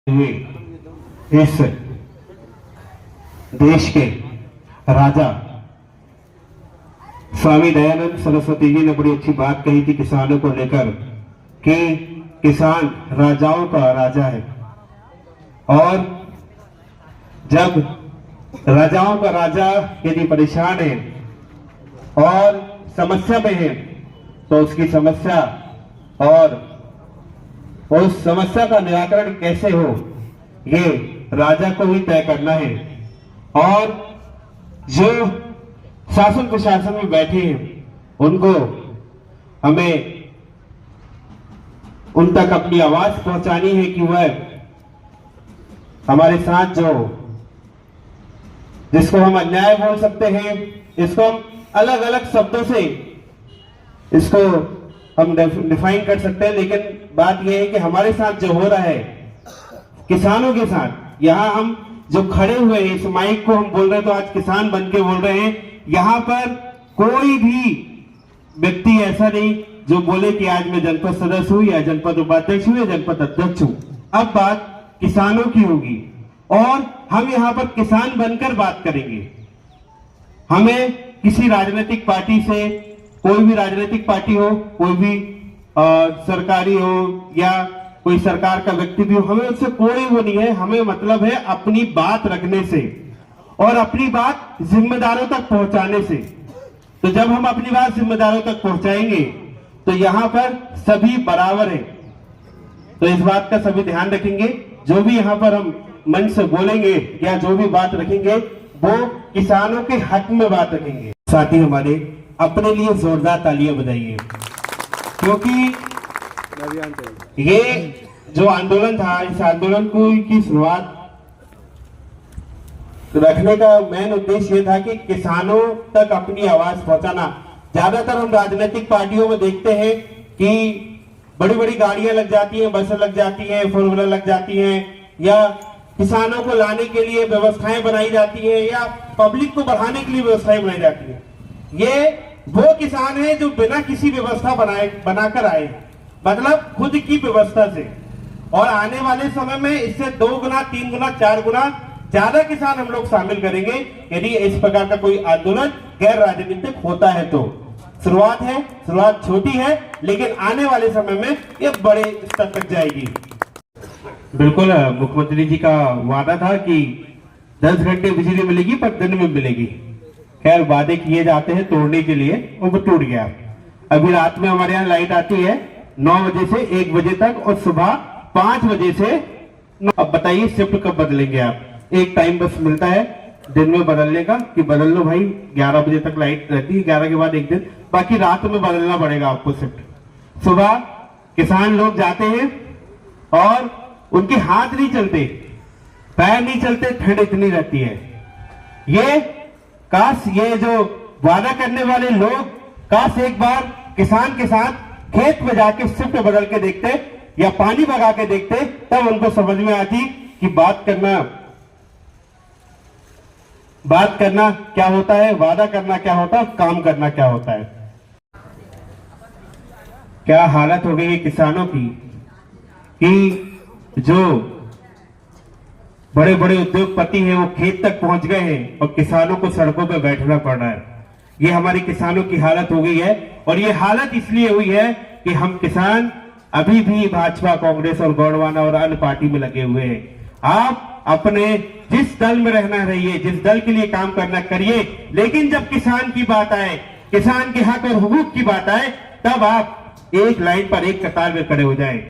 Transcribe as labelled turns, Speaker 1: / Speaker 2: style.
Speaker 1: हुए इस देश के राजा स्वामी दयानंद सरस्वती जी ने बड़ी अच्छी बात कही थी किसानों को लेकर कि किसान राजाओं का राजा है। और जब राजाओं का राजा यदि परेशान है और समस्या में है तो उसकी समस्या और उस समस्या का निराकरण कैसे हो ये राजा को ही तय करना है। और जो शासन प्रशासन में बैठे हैं उनको हमें उन तक अपनी आवाज पहुंचानी है कि वह हमारे साथ जो जिसको हम अन्याय बोल सकते हैं, इसको हम अलग अलग शब्दों से इसको हम डिफाइन कर सकते हैं, लेकिन बात यह है कि हमारे साथ जो हो रहा है किसानों के साथ, यहाँ हम जो खड़े हुए हैं इस माइक को हम बोल रहे हैं तो आज किसान बन के बोल रहे हैं। यहाँ पर कोई भी व्यक्ति ऐसा नहीं जो बोले कि आज मैं जनपद सदस्य हूं या जनपद उपाध्यक्ष हूं या जनपद अध्यक्ष हूं। अब बात किसानों की होगी और हम यहाँ पर किसान बनकर बात करेंगे। हमें किसी राजनीतिक पार्टी से, कोई भी राजनीतिक पार्टी हो, कोई भी सरकारी हो या कोई सरकार का व्यक्ति भी हो, हमें उससे कोई वो नहीं है। हमें मतलब है अपनी बात रखने से और अपनी बात जिम्मेदारों तक पहुंचाने से। तो जब हम अपनी बात जिम्मेदारों तक पहुंचाएंगे तो यहां पर सभी बराबर है। तो इस बात का सभी ध्यान रखेंगे। जो भी यहां पर हम मन से बोलेंगे या जो भी बात रखेंगे वो किसानों के हक में बात रखेंगे। साथी हमारे अपने लिए जोरदार तालियां बजाइए, क्योंकि ये जो आंदोलन था, इस आंदोलन की शुरुआत रखने का मेन उद्देश्य ये था कि किसानों तक अपनी आवाज पहुंचाना। ज्यादातर हम राजनीतिक पार्टियों में देखते हैं कि बड़ी बड़ी गाड़ियां लग जाती हैं, बसें लग जाती हैं, फोर व्हीलर लग जाती हैं, या किसानों को लाने के लिए व्यवस्थाएं बनाई जाती है या पब्लिक को बढ़ाने के लिए व्यवस्थाएं बनाई जाती है। ये वो किसान है जो बिना किसी व्यवस्था बनाकर आए, मतलब खुद की व्यवस्था से। और आने वाले समय में इससे 2 गुना, 3 गुना, 4 गुना ज्यादा किसान हम लोग शामिल करेंगे यदि इस प्रकार का कोई आंदोलन गैर राजनीतिक होता है। तो शुरुआत है, शुरुआत छोटी है, लेकिन आने वाले समय में ये बड़े स्तर तक जाएगी। बिल्कुल, मुख्यमंत्री जी का वादा था कि 10 घंटे बिजली मिलेगी पर दिन में मिलेगी। खैर, वादे किए जाते हैं तोड़ने के लिए, वो टूट गया। अभी रात में हमारे यहाँ लाइट आती है 9 बजे से 1 बजे तक और सुबह 5 बजे से। अब बताइए शिफ्ट कब बदलेंगे आप? एक टाइम बस मिलता है दिन में बदलने का कि बदल लो भाई, 11 बजे तक लाइट रहती है, 11 के बाद एक दिन, बाकी रात में बदलना पड़ेगा आपको शिफ्ट। सुबह किसान लोग जाते हैं और उनके हाथ नहीं चलते, पैर नहीं चलते, ठंड इतनी रहती है। ये काश ये जो वादा करने वाले लोग काश एक बार किसान के साथ खेत में जाके शिफ्ट बदल के देखते या पानी भगा के देखते, तब उनको समझ में आती कि बात करना क्या होता है, वादा करना क्या होता है, काम करना क्या होता है। क्या हालत हो गई है किसानों की कि जो बड़े बड़े उद्योगपति हैं वो खेत तक पहुंच गए हैं और किसानों को सड़कों पर बैठना पड़ रहा है। ये हमारी किसानों की हालत हो गई है। और ये हालत इसलिए हुई है कि हम किसान अभी भी भाजपा, कांग्रेस और गौड़वाना और अन्य पार्टी में लगे हुए हैं। आप अपने जिस दल में रहना रहिए, जिस दल के लिए काम करना करिए, लेकिन जब किसान की बात आए, किसान के हक और हुकूक की बात आए, तब आप एक लाइन पर एक कतार में खड़े हो जाएं।